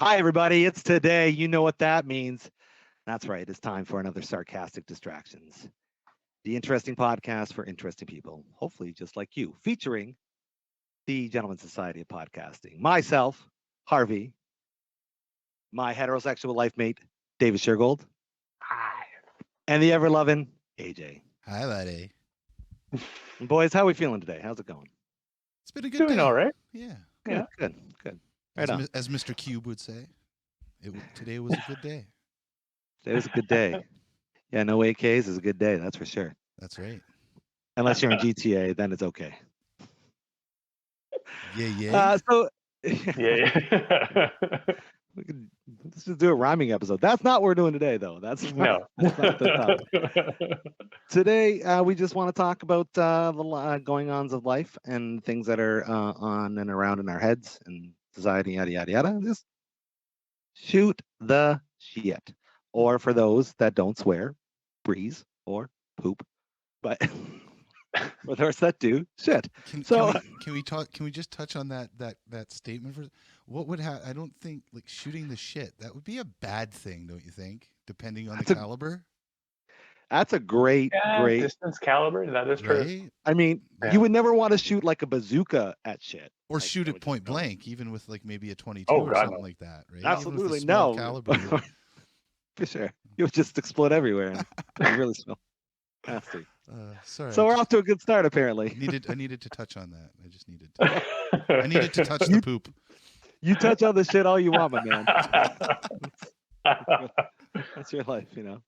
Hi, everybody. It's today. You know what that means. That's right. It's time for another Sarcastic Distractions, the interesting podcast for interesting people, hopefully just like you, featuring the Gentleman Society of Podcasting. Myself, Harvey, my heterosexual life mate, David Shergold, Hi. and the ever loving AJ. Hi, buddy. And boys, how are we feeling today? How's it going? It's been a good Doing day. all right. Yeah. Yeah. Good. Right on. As Mr. Cube would say, today was a good day. Today was a good day. Yeah, no AKs is a good day. That's for sure. That's right. Unless you're in GTA, then it's okay. Yeah. Yeah. Let's just do a rhyming episode. That's not what we're doing today, though. That's not the topic. Today, we just want to talk about the going-ons of life and things that are on and around in our heads and society, yada, yada, yada. Just shoot the shit. Or for those that don't swear, breeze or poop. But for those that do, shit. Can we just touch on that statement for what would happen? I don't think like shooting the shit, that would be a bad thing, don't you think? Depending on the caliber. That's a great distance caliber. That is true. Right? I mean, you would never want to shoot like a bazooka at shit. Or like, shoot it point blank, even with like maybe a 22 Oh, or God, something no. like that, right? Absolutely even with a small no. caliber. For sure. You would just explode everywhere. And really smell nasty. Sorry. So we're off to a good start, apparently. I needed to touch on that. I needed to touch the poop. You touch on the shit all you want, my man. That's your life, you know.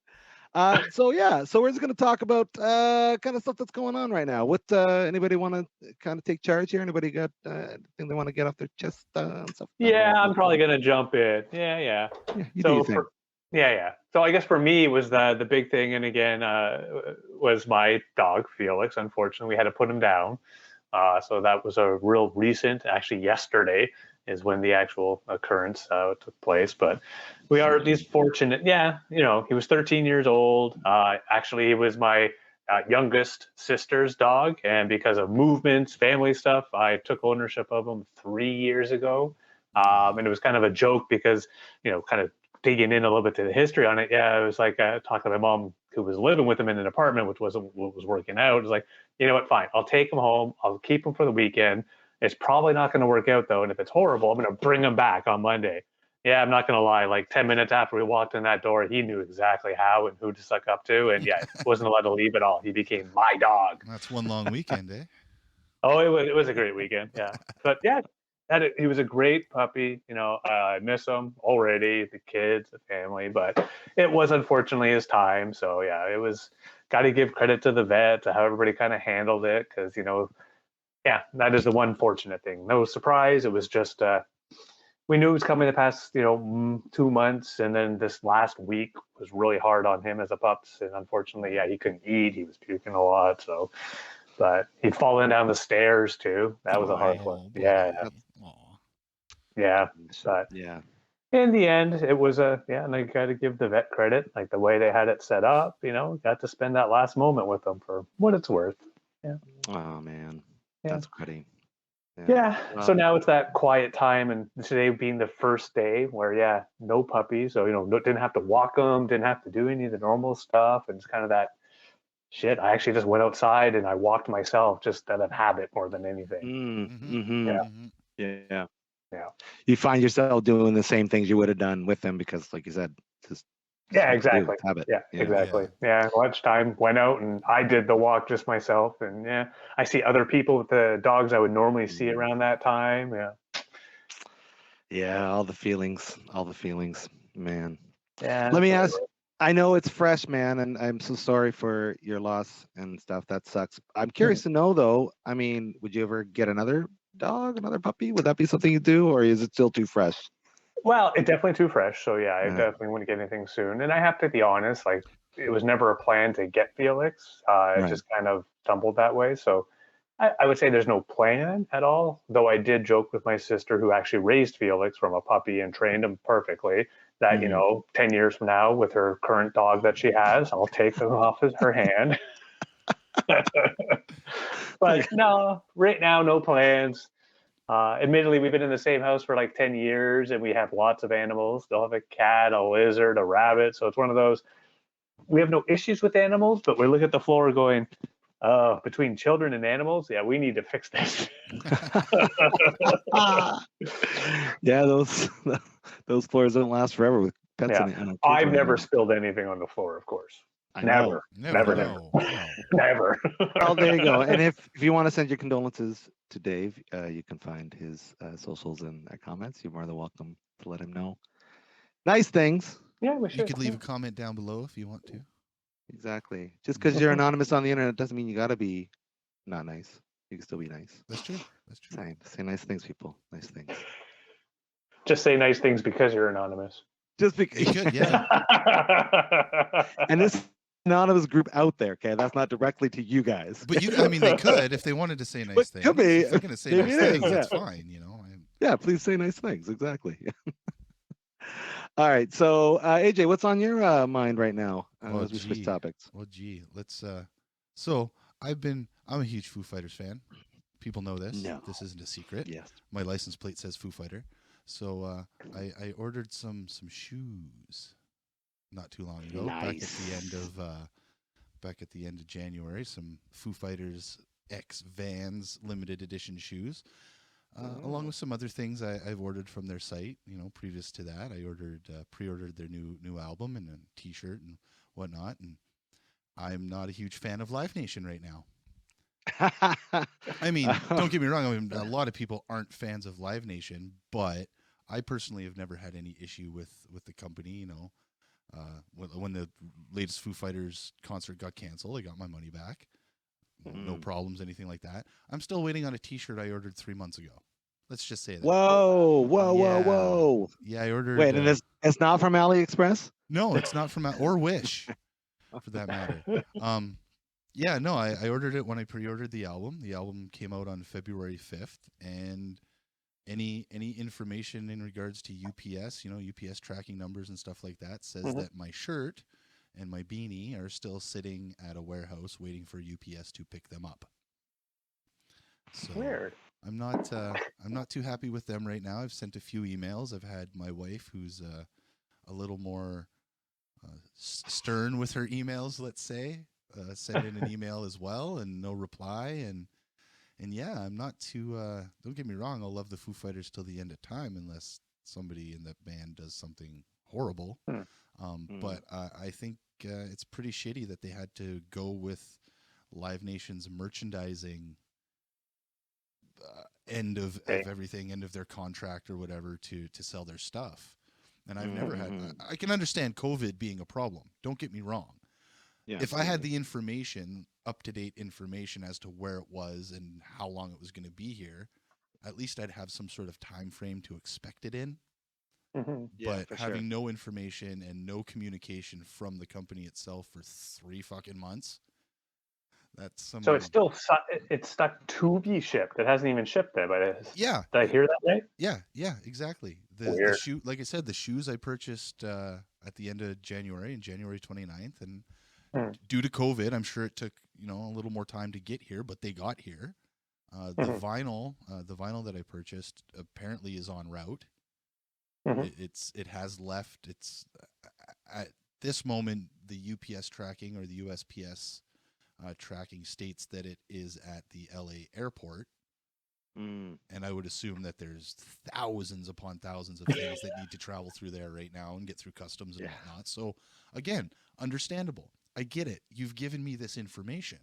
So we're just gonna talk about kind of stuff that's going on right now. What anybody want to kind of take charge here? Anybody got anything they want to get off their chest and stuff? Yeah, I'm probably gonna jump in. Yeah. You do your thing. So I guess for me was the big thing, and again, was my dog Felix. Unfortunately, we had to put him down. So that was a real recent. Actually, yesterday is when the actual occurrence took place. But we are at least fortunate. Yeah, he was 13 years old. Actually, he was my youngest sister's dog, and because of movements, family stuff, I took ownership of him 3 years ago. And it was kind of a joke because, kind of digging in a little bit to the history on it. Yeah, it was like talking to my mom who was living with him in an apartment, which wasn't what was working out. It was like, you know what, fine, I'll take him home. I'll keep him for the weekend. It's probably not going to work out though. And if it's horrible, I'm going to bring him back on Monday. Yeah, I'm not going to lie. Like 10 minutes after we walked in that door, he knew exactly how and who to suck up to. And yeah, wasn't allowed to leave at all. He became my dog. That's one long weekend, eh? Oh, it was a great weekend. Yeah. But yeah, he was a great puppy. I miss him already, the kids, the family, but it was unfortunately his time. So yeah, it was, got to give credit to the vet, to how everybody kind of handled it. Cause yeah, that is the one fortunate thing. No surprise. It was just, we knew it was coming the past, 2 months. And then this last week was really hard on him as a pup. And unfortunately, yeah, he couldn't eat. He was puking a lot. So, but he'd fallen down the stairs too. That was a hard one. Yeah. Yeah. But yeah. In the end, it was and I got to give the vet credit, like the way they had it set up, got to spend that last moment with them for what it's worth. Yeah. Oh man. Yeah. That's pretty. Yeah. So now it's that quiet time, and today being the first day where, no puppies. So, didn't have to walk them, didn't have to do any of the normal stuff. And it's kind of that shit. I actually just went outside and I walked myself just out of habit more than anything. Yeah. You find yourself doing the same things you would have done with them because, like you said, just exactly. Habit. Yeah, exactly. Yeah, lunchtime went out and I did the walk just myself, and I see other people with the dogs I would normally see around that time. Yeah, all the feelings, man. Yeah. Let me ask. I know it's fresh, man, and I'm so sorry for your loss and stuff. That sucks. I'm curious to know, though. I mean, would you ever get another dog, another puppy? Would that be something you do, or is it still too fresh? Well, it's definitely too fresh. So yeah, I definitely wouldn't get anything soon. And I have to be honest, like it was never a plan to get Felix. It just kind of stumbled that way. So I would say there's no plan at all. Though I did joke with my sister, who actually raised Felix from a puppy and trained him perfectly, that 10 years from now, with her current dog that she has, I'll take him off her hand. But no, right now, no plans. Admittedly, we've been in the same house for like 10 years and we have lots of animals. They'll have a cat, a lizard, a rabbit. So it's one of those, we have no issues with animals, but we look at the floor going, between children and animals, yeah, we need to fix this. Yeah, those floors don't last forever with pets Yeah. in it. And I've never spilled anything on the floor, of course. Never. No. Never. Oh, there you go. And if you want to send your condolences to Dave, you can find his socials in our comments. You're more than welcome to let him know. Nice things. Yeah, we should. You could leave a comment down below if you want to. Exactly. Just because you're anonymous on the internet doesn't mean you got to be not nice. You can still be nice. That's true. That's true. Say nice things, people. Nice things. Just say nice things because you're anonymous. Just because. You could, yeah. And this anonymous group out there, okay? That's not directly to you guys. But they could if they wanted to say nice things. Could be. If they're going to say nice things, that's fine, you know. Yeah, please say nice things. Exactly. All right. So, AJ, what's on your mind right now as we switch topics? Well, let's. So I'm a huge Foo Fighters fan. People know this. No. This isn't a secret. Yes. My license plate says Foo Fighter. So I ordered some shoes not too long ago. Nice. Back at the end of January, some Foo Fighters X Vans limited edition shoes. Along with some other things I've ordered from their site. You know, previous to that, I pre-ordered their new album and a T-shirt and whatnot. And I'm not a huge fan of Live Nation right now. I mean, don't get me wrong. A lot of people aren't fans of Live Nation, but I personally have never had any issue with the company. You know, when the latest Foo Fighters concert got canceled, I got my money back. No problems, anything like that. I'm still waiting on a T-shirt I ordered 3 months ago. Let's just say that. Whoa. Yeah, I ordered. Wait, and it's not from AliExpress? No, it's not from or Wish, for that matter. Yeah, no, I ordered it when I pre-ordered the album. The album came out on February 5th, and any information in regards to UPS, UPS tracking numbers and stuff like that says that my shirt and my beanie are still sitting at a warehouse waiting for UPS to pick them up. So weird. I'm not too happy with them right now. I've sent a few emails. I've had my wife, who's a little more stern with her emails, let's say, send in an email as well, and no reply. And yeah, I'm not too. Don't get me wrong. I'll love the Foo Fighters till the end of time, unless somebody in the band does something horrible. But I think it's pretty shitty that they had to go with Live Nation's merchandising end of everything, end of their contract or whatever to sell their stuff. And I've never had. I can understand COVID being a problem. Don't get me wrong. Yeah, if I had the information, up-to-date information as to where it was and how long it was going to be here, at least I'd have some sort of time frame to expect it in. But having no information and no communication from the company itself for 3 fucking months, that's some. So it's still it's stuck to be shipped. It hasn't even shipped there, but it is. Yeah. Did I hear that right? Yeah, exactly. The shoe, like I said, the shoes I purchased at the end of January, on January 29th, and due to COVID, I'm sure it took a little more time to get here, but they got here. The vinyl that I purchased apparently is en route. It has left. It's at this moment the UPS tracking or the USPS tracking states that it is at the LA airport, and I would assume that there's thousands upon thousands of things that need to travel through there right now and get through customs and whatnot. So again, understandable. I get it. You've given me this information,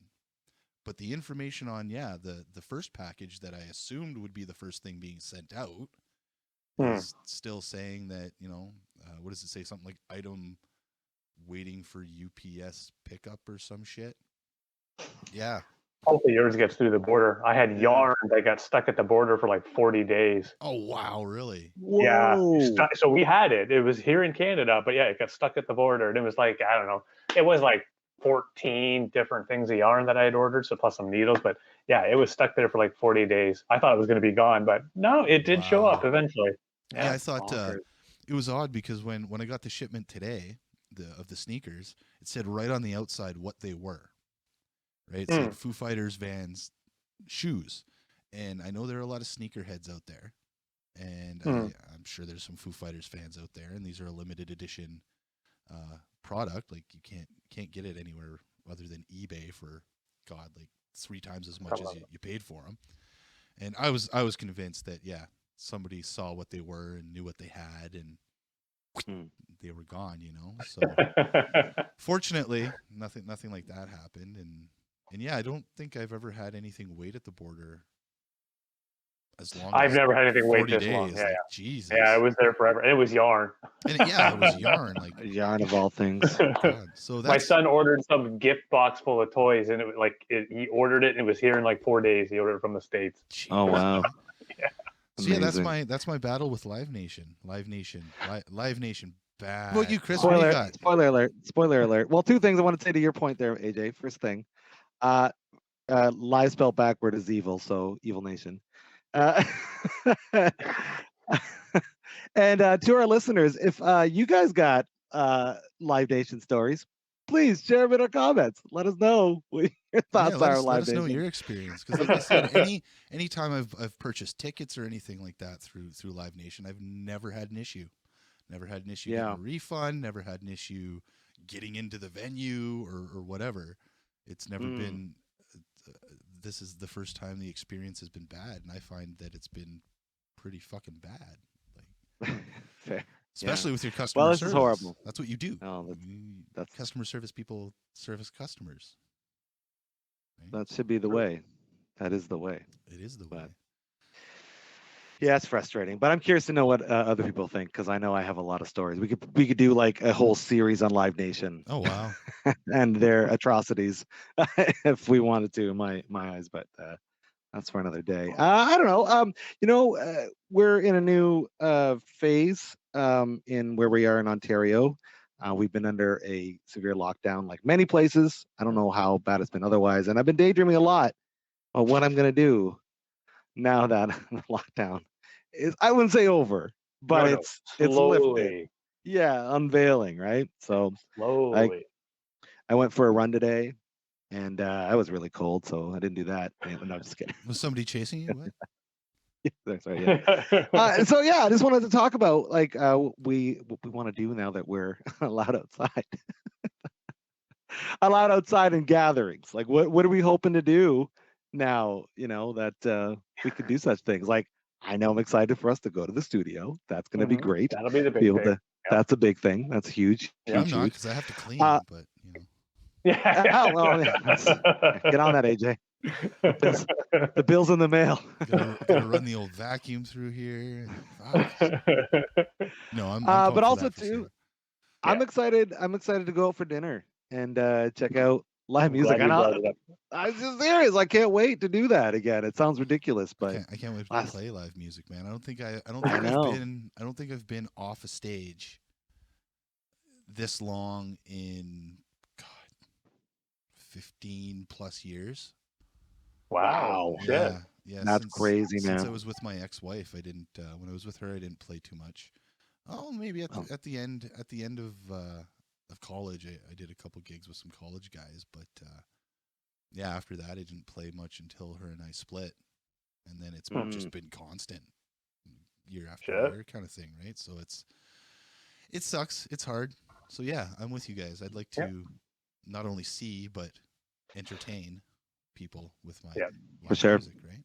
but the information on the first package that I assumed would be the first thing being sent out. Is still saying that, what does it say? Something like item waiting for UPS pickup or some shit. Yeah. Hopefully yours gets through the border. I had yarn that got stuck at the border for like 40 days. Oh, wow. Really? Whoa. Yeah. So we had it. It was here in Canada, but yeah, it got stuck at the border. And it was like, I don't know, it was like 14 different things of yarn that I had ordered, so plus some needles. But yeah, it was stuck there for like 40 days. I thought it was going to be gone, but no, it did show up eventually. Yeah, I thought it was odd because when I got the shipment today of the sneakers, it said right on the outside what they were. Right, it said Foo Fighters Vans shoes, And I know there are a lot of sneakerheads out there, and I'm sure there's some Foo Fighters fans out there, and these are a limited edition product. Like you can't get it anywhere other than eBay for like 3 times as much as you paid for them. And I was convinced that somebody saw what they were and knew what they had, and they were gone, So fortunately, nothing like that happened, and I don't think I've ever had anything wait at the border as long. I've never had anything wait this days. long. Yeah, Jesus. Yeah, it was there forever, and it was yarn. And it was yarn, like yarn of all things. God. So my son ordered some gift box full of toys, and he ordered it, and it was here in like 4 days. He ordered it from the States. Jeez. Oh wow! Yeah. So that's my battle with Live Nation. Live Nation bad. Well, you, Chris, spoiler alert. Well, 2 things I want to say to your point there, AJ. First thing, live spelled backward is evil, so Evil Nation. And to our listeners, if you guys got Live Nation stories, please share them in our comments. Let us know what your thoughts are on Live Nation. Let us know your experience, because like I said, any time I've purchased tickets or anything like that through Live Nation, I've never had an issue. Never had an issue getting a refund. Never had an issue getting into the venue or whatever. It's never been. This is the first time the experience has been bad, and I find that it's been pretty fucking bad. Like, fair. Especially with your customer service. This is horrible. That's what you do. Oh, that's customer service people service customers. Right? That should be the way. That is the way. It is the way. Yeah, it's frustrating, but I'm curious to know what other people think, because I know I have a lot of stories. We could do like a whole series on Live Nation. Oh wow! And their atrocities, if we wanted to, in my eyes. But that's for another day. I don't know. We're in a new phase in where we are in Ontario. We've been under a severe lockdown, like many places. I don't know how bad it's been otherwise, and I've been daydreaming a lot of what I'm gonna do now that the lockdown is, I wouldn't say over, but it's lifted. Yeah, unveiling, right? So slowly. I went for a run today, and I was really cold, so I didn't do that. No, I'm just kidding. Was somebody chasing you? What? Yeah, that's right. Yeah. So I just wanted to talk about like what we want to do now that we're allowed outside. Allowed outside in gatherings. Like what are we hoping to do now? That we could do such things. Like, I know I'm excited for us to go to the studio. That's going to be great. That'll be the big thing. That's a big thing. That's huge. Yeah, I'm not, because I have to clean, but Yeah. Well, get on that, AJ. The bill's in the mail. Gotta run the old vacuum through here. No, I'm but also too, sure. I'm excited. I'm excited to go out for dinner and check out live music. I'm just serious. I can't wait to do that again. It sounds ridiculous, but I can't wait to play live music, man. I don't think I've been off a stage this long in 15 plus years. Wow. Yeah. That's crazy, man. Since I was with my ex-wife, I didn't. When I was with her, I didn't play too much. Oh, maybe at the end of college, I did a couple gigs with some college guys, but after that, I didn't play much until her and I split, and then it's just been constant, year after year kind of thing, right? So it sucks. It's hard. So I'm with you guys. I'd like to not only see but entertain people with my for sure music, right?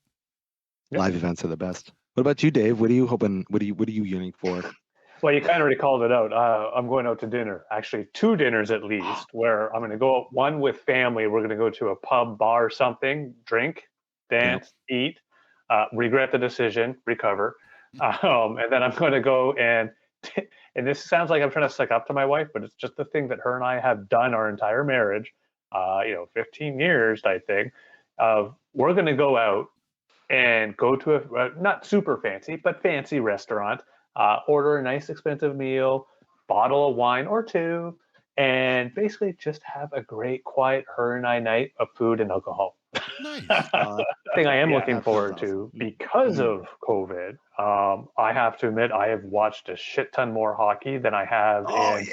Live events are the best. What about you, Dave? What are you hoping? What are you yearning for? Well, you kind of already called it out. I'm going out to dinner, actually 2 dinners at least, where I'm going to go, one with family. We're going to go to a pub, bar, something, drink, dance, eat, regret the decision, recover. And then I'm going to go and this sounds like I'm trying to suck up to my wife, but it's just the thing that her and I have done our entire marriage, 15 years type thing. We're going to go out and go to a not super fancy, but fancy restaurant. Order a nice expensive meal, bottle of wine or 2, and basically just have a great, quiet her and I night of food and alcohol. Nice. Thing I am looking forward to because of COVID. I have to admit, I have watched a shit ton more hockey than I have in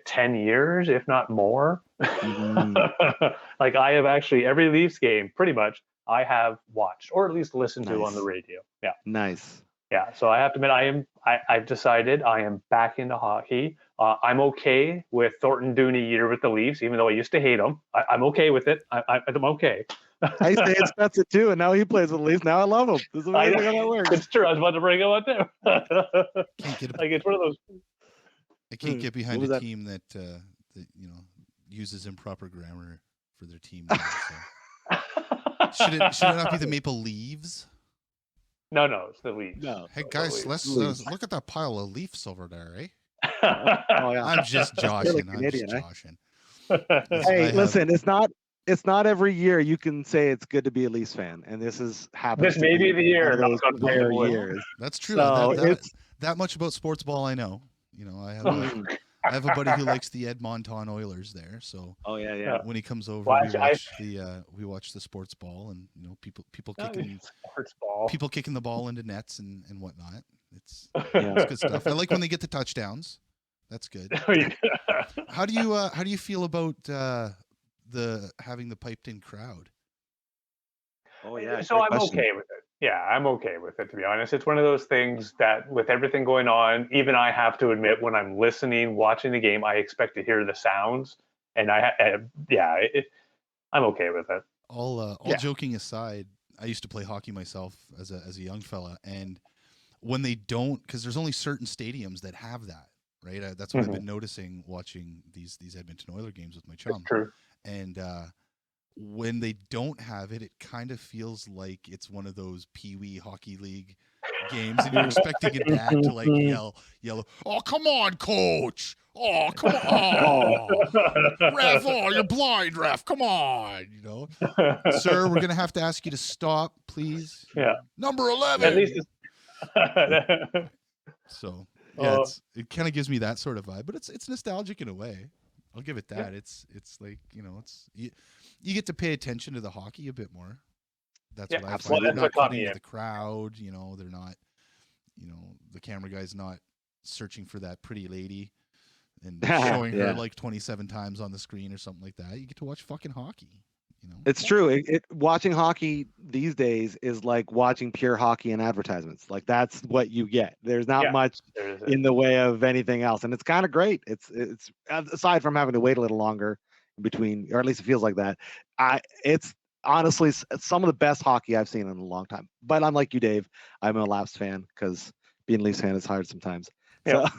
10 years, if not more. Like I have actually every Leafs game pretty much I have watched or at least listened to on the radio. Yeah. Nice. Yeah, so I have to admit, I've decided I am back into hockey. I'm okay with Thornton doing a year with the Leafs, even though I used to hate him. I'm okay with it. I'm okay. I used to hate Spencer too, and now he plays with the Leafs. Now I love him. This is amazing how that works. It's true. I was about to bring him up too. Like it's one of those. I can't get behind a team that uses improper grammar for their team name. So. should it not be the Maple Leaves? No, it's the Leafs. No. Hey guys, let's look at that pile of Leafs over there, eh? Oh, yeah. I'm just joshing. Canadian, I'm just joshing. Hey, listen, it's not every year you can say it's good to be a Leafs fan, and this is happening. This may be the year. Those rare years. That's true. So that much about sports ball I know. I have a buddy who likes the Edmonton Oilers there. So when he comes over, we watch the sports ball, and people kicking the ball into nets and whatnot. It's good stuff. I like when they get the touchdowns. That's good. How do you feel about having the piped in crowd? Oh yeah. So I'm okay with it. Yeah, I'm okay with it, to be honest. It's one of those things that with everything going on, even I have to admit when I'm watching the game, I expect to hear the sounds, and I'm okay with it. All joking aside, I used to play hockey myself as a young fella, and when they don't, because there's only certain stadiums that have that, right? That's what I've been noticing watching these Edmonton Oilers games with my chum. It's true. And when they don't have it, it kind of feels like it's one of those Pee-wee Hockey League games, and you're expecting a dad to like yell, "Oh, come on, coach! Oh, come on! Ref, oh, you're blind, ref! Come on! Sir, we're gonna have to ask you to stop, please. Yeah, number 11. At least So yeah, it kind of gives me that sort of vibe, but it's nostalgic in a way. I'll give it that. Yeah. It's like you get to pay attention to the hockey a bit more. That's what I find. They're not cutting to the crowd. They're not. The camera guy's not searching for that pretty lady and showing her like 27 times on the screen or something like that. You get to watch fucking hockey. It's true. Watching hockey these days is like watching pure hockey in advertisements. Like that's what you get. There's not much in the way of anything else, and it's kind of great. It's aside from having to wait a little longer in between, or at least it feels like that. It's honestly some of the best hockey I've seen in a long time. But unlike you, Dave, I'm a Leafs fan because being a Leafs fan is hard sometimes. Yeah. So.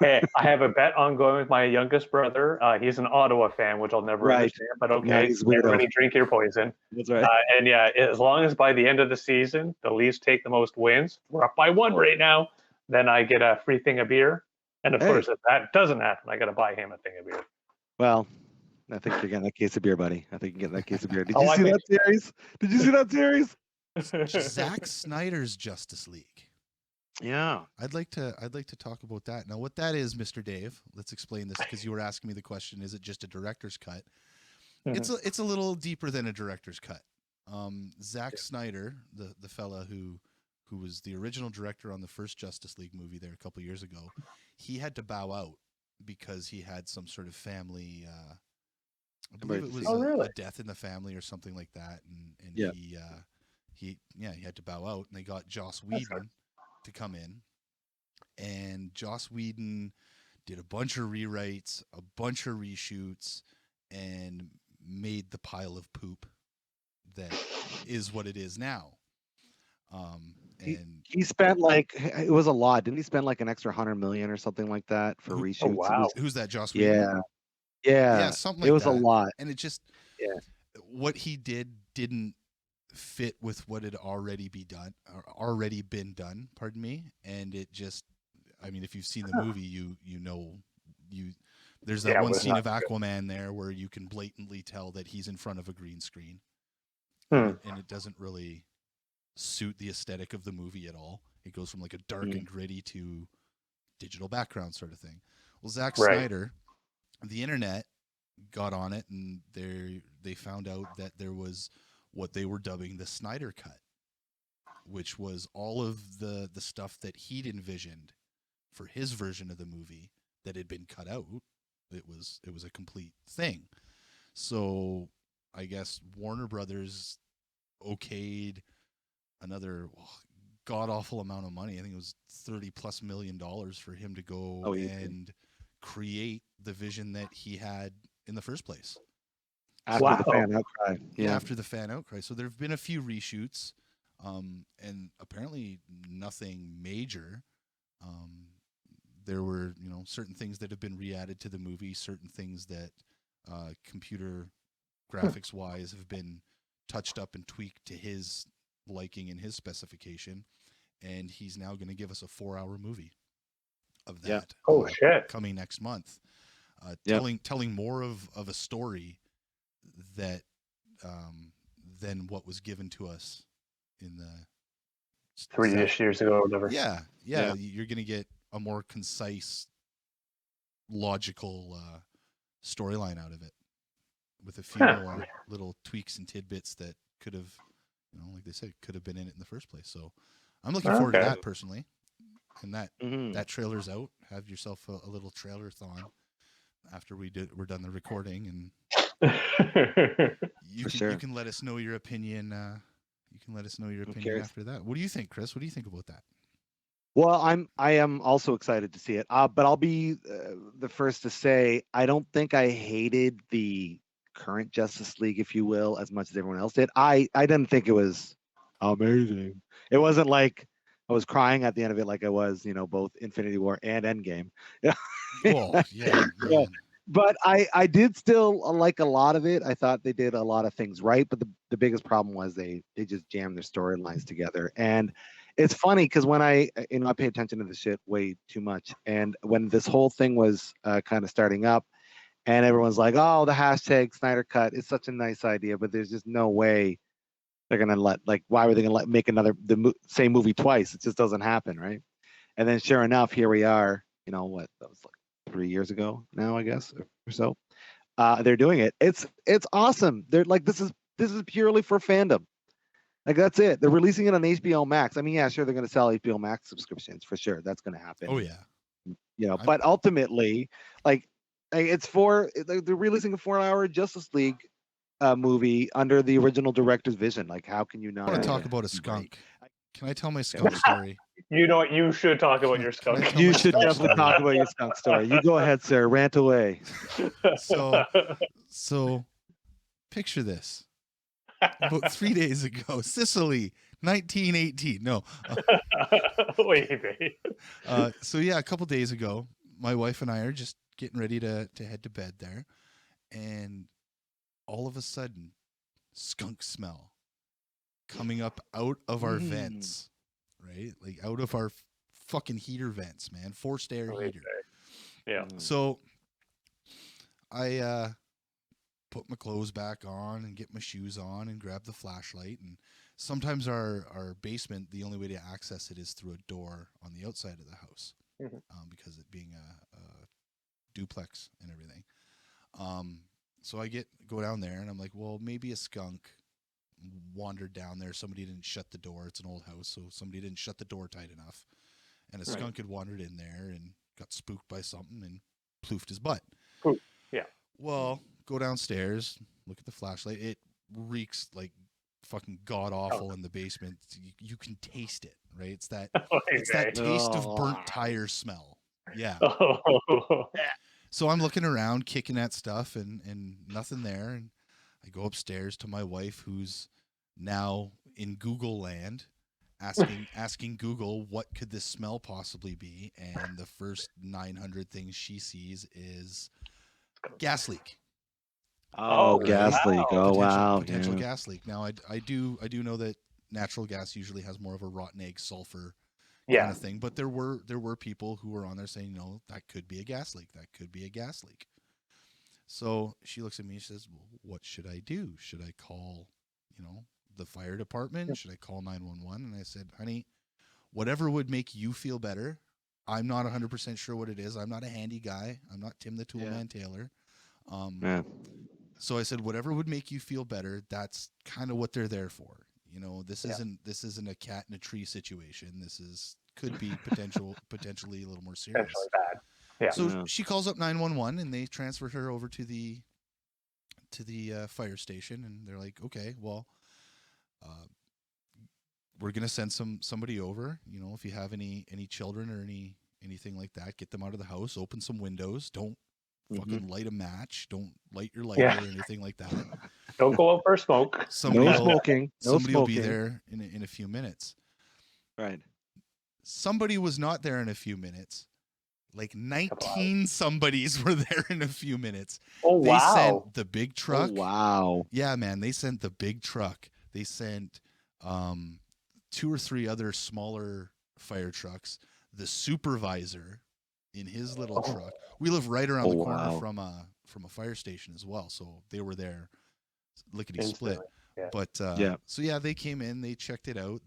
Hey, I have a bet ongoing with my youngest brother. He's an Ottawa fan, which I'll never understand, but okay. Everybody drink your poison. That's right. And as long as by the end of the season, the Leafs take the most wins, we're up by 1 right now, then I get a free thing of beer. And of course, if that doesn't happen, I got to buy him a thing of beer. Well, I think you're getting that case of beer, buddy. I think you get that case of beer. Did you see that series? Did you see that series? Zack Snyder's Justice League. Yeah, I'd like to talk about that. Now, what that is, Mr. Dave, let's explain this because you were asking me the question, is it just a director's cut? Mm-hmm. It's a little deeper than a director's cut. Zack Snyder, the fella who was the original director on the first Justice League movie there a couple years ago, he had to bow out because he had some sort of family I believe it was a death in the family or something like that, and he had to bow out, and they got Joss Whedon to come in, and Joss Whedon did a bunch of rewrites, a bunch of reshoots, and made the pile of poop that is what it is now. And he spent it was a lot, didn't he spend like an extra $100 million or something like that for reshoots? Oh, wow. Who's that, Joss Whedon? Yeah, something like that. It was a lot, and it just what he didn't fit with what had already been done. Pardon me, and it just, I mean, if you've seen the movie, there's that one scene of Aquaman there where you can blatantly tell that he's in front of a green screen, and it doesn't really suit the aesthetic of the movie at all. It goes from like a dark and gritty to digital background sort of thing. Well, Zack Snyder, the internet got on it, and they found out that there was what they were dubbing the Snyder Cut, which was all of the stuff that he'd envisioned for his version of the movie that had been cut out. It was a complete thing. So I guess Warner Brothers okayed another god awful amount of money. I think it was $30+ million for him to go and create the vision that he had in the first place. After the fan outcry. Yeah, after the fan outcry. So there have been a few reshoots, and apparently nothing major. There were, certain things that have been re-added to the movie, certain things that computer graphics wise have been touched up and tweaked to his liking and his specification, and he's now going to give us a 4-hour movie of that. Shit! Coming next month, telling more of a story that than what was given to us in the 3-ish years ago or whatever. Yeah. You're going to get a more concise, logical storyline out of it, with a few more little tweaks and tidbits that could have, like they said, could have been in it in the first place. So I'm looking forward to that personally. And that trailer's out. Have yourself a little trailer-thon after we're done the recording, and you can let us know your opinion. You can let us know your opinion after that. What do you think, Chris? What do you think about that? Well, I am also excited to see it. But I'll be the first to say I don't think I hated the current Justice League, if you will, as much as everyone else did. I didn't think it was amazing. It wasn't like I was crying at the end of it like I was, both Infinity War and Endgame. Yeah. But I did still like a lot of it. I thought they did a lot of things right, but the biggest problem was they just jammed their storylines together. And it's funny because when I pay attention to this shit way too much, and when this whole thing was kind of starting up, and everyone's like, "Oh, the hashtag Snyder Cut is such a nice idea," but there's just no way they're gonna why were they gonna make same movie twice? It just doesn't happen, right? And then sure enough, here we are. What that was like 3 years ago now, I guess, or so. They're doing it. It's awesome. They're like, this is purely for fandom. Like, that's it. They're releasing it on HBO Max. I mean, yeah, sure, they're going to sell HBO Max subscriptions for sure. That's going to happen. Oh yeah. But ultimately, it's they're releasing a 4-hour Justice League movie under the original director's vision. Like, how can you not? I want to talk about a skunk. Can I tell my skunk story? You know what? You should talk about your skunk. You should definitely talk about your skunk story. You go ahead, sir. Rant away. So picture this. About 3 days ago, Sicily, 1918. No. Wait. So yeah, a couple days ago, my wife and I are just getting ready to head to bed there, and all of a sudden, skunk smell coming up out of our vents, right? Like out of our fucking heater vents, man. Forced air heater. Yeah. So I put my clothes back on and get my shoes on and grab the flashlight. And sometimes our basement, the only way to access it is through a door on the outside of the house, because it being a duplex and everything. So I go down there and I'm like, well, maybe a skunk wandered down there. Somebody didn't shut the door. It's an old house, so somebody didn't shut the door tight enough. And a skunk had wandered in there and got spooked by something and ploofed his butt. Ooh, yeah. Well, go downstairs, look at the flashlight. It reeks like fucking god awful in the basement. You can taste it, right? It's that it's that taste of burnt tire smell. Yeah. So I'm looking around, kicking at stuff, and nothing there. And I go upstairs to my wife, who's now in Google land, asking Google what could this smell possibly be, and the first 900 things she sees is gas leak. Oh, gas leak. Oh, wow. Potential gas leak. Now, I do know that natural gas usually has more of a rotten egg sulfur kind of thing, but there were people who were on there saying, that could be a gas leak. That could be a gas leak. So she looks at me and says, well, what should I do? Should I call, the fire department? Should I call 911? And I said, honey, whatever would make you feel better. I'm not 100% sure what it is. I'm not a handy guy. I'm not Tim the Toolman Taylor. So I said, whatever would make you feel better, that's kind of what they're there for. This isn't a cat in a tree situation. This could be potentially a little more serious. Potentially bad. Yeah. So she calls up 911 and they transferred her over to the fire station, and they're like, okay, well, we're gonna send somebody over. You know, if you have any children or anything like that, get them out of the house. Open some windows. Don't fucking light a match. Don't light your lighter or anything like that. Don't go out for a smoke. Somebody will be there in a few minutes. Right. Somebody was not there in a few minutes. Like 19 somebodies were there in a few minutes. Oh, They wow. sent the big truck. Oh, wow. Yeah, man. They sent the big truck. They sent 2 or 3 other smaller fire trucks. The supervisor in his little truck. We live right around the corner from a fire station as well. So they were there lickety split. Yeah. But so yeah, they came in, they checked it out.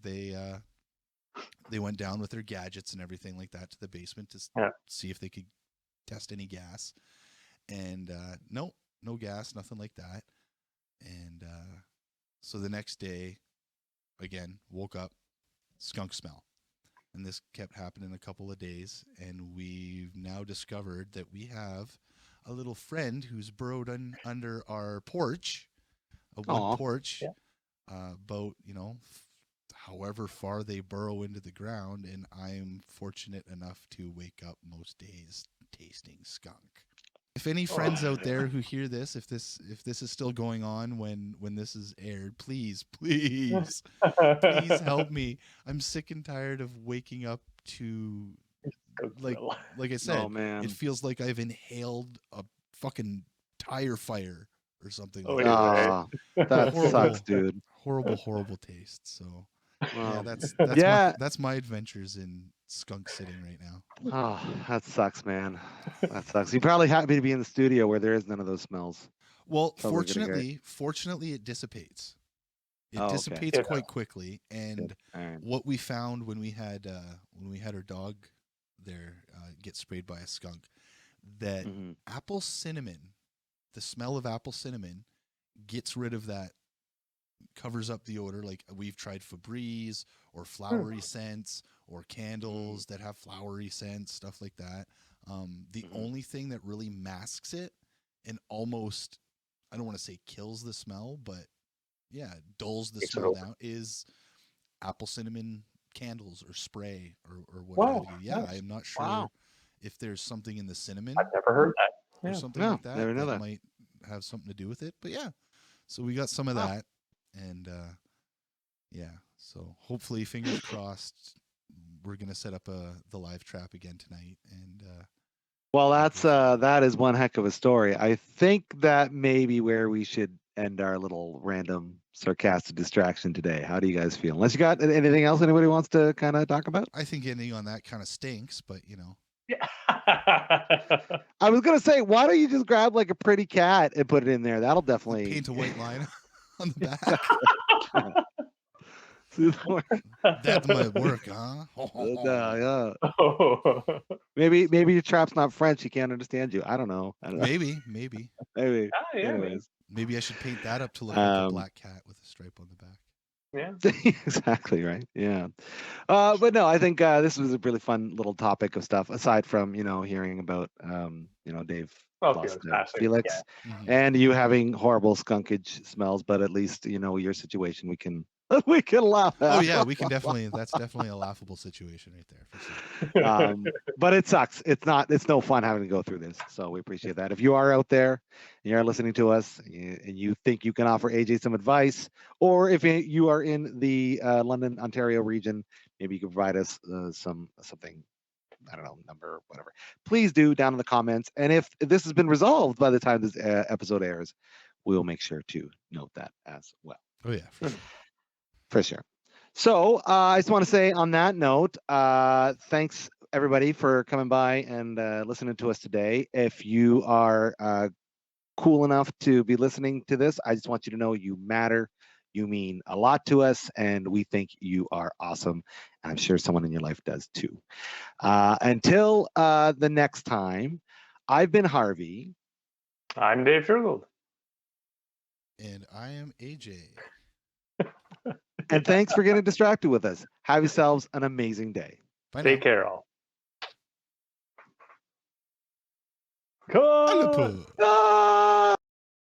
They went down with their gadgets and everything like that to the basement to see if they could test any gas. And no gas, nothing like that. And so the next day, again, woke up, skunk smell. And this kept happening a couple of days. And we've now discovered that we have a little friend who's burrowed under our porch, a wood porch, about, however far they burrow into the ground, and I'm fortunate enough to wake up most days tasting skunk. If any friends out there who hear this, if this is still going on when this is aired, please help me. I'm sick and tired of waking up to like I said, it feels like I've inhaled a fucking tire fire or something. That sucks, dude. Horrible taste. So yeah, that's my adventures in skunk sitting right now. Oh, that sucks, man. That sucks. You're probably happy to be in the studio where there is none of those smells. Well, fortunately, it dissipates. It dissipates quite quickly. And what we found when we had our dog there get sprayed by a skunk, that apple cinnamon, the smell of apple cinnamon, gets rid of that. Covers up the odor. Like we've tried Febreze or flowery scents or candles that have flowery scents, stuff like that. The only thing that really masks it and almost, I don't want to say kills the smell, but dulls the smell down is apple cinnamon candles or spray or what have you. Yeah, I am not sure if there's something in the cinnamon. I've never heard that. Or something like that. Never know that might have something to do with it. But yeah, so we got some of that. And so hopefully, fingers crossed, we're gonna set up the live trap again tonight. And well, that is one heck of a story. I think that may be where we should end our little random sarcastic distraction today. How do you guys feel? Unless you got anything else anybody wants to kind of talk about? I think ending on that kind of stinks, but Yeah. I was gonna say, why don't you just grab like a pretty cat and put it in there? That'll definitely paint a white line on the back. That might work, huh? Maybe your trap's not French. He can't understand you. I don't know. Maybe. Anyways. Maybe I should paint that up to look like a black cat with a stripe on the back. Yeah. Exactly right. Yeah. But no, I think this was a really fun little topic of stuff. Aside from hearing about Dave. Felix, and you having horrible skunkage smells, but at least your situation we can laugh at. Oh yeah, we can definitely. That's definitely a laughable situation right there. For sure. But it sucks. It's no fun having to go through this. So we appreciate that. If you are out there and you are listening to us and you think you can offer AJ some advice, or if you are in the London, Ontario region, maybe you can provide us something. I don't know, number, whatever. Please do down in the comments. And if this has been resolved by the time this episode airs, we'll make sure to note that as well. Oh, yeah, for sure. For sure. So I just want to say on that note, thanks everybody for coming by and listening to us today. If you are cool enough to be listening to this, I just want you to know you matter. You mean a lot to us, and we think you are awesome. And I'm sure someone in your life does too. Until the next time, I've been Harvey. I'm Dave Shergold. And I am AJ. And thanks for getting distracted with us. Have yourselves an amazing day. Bye Take care, all. Cool.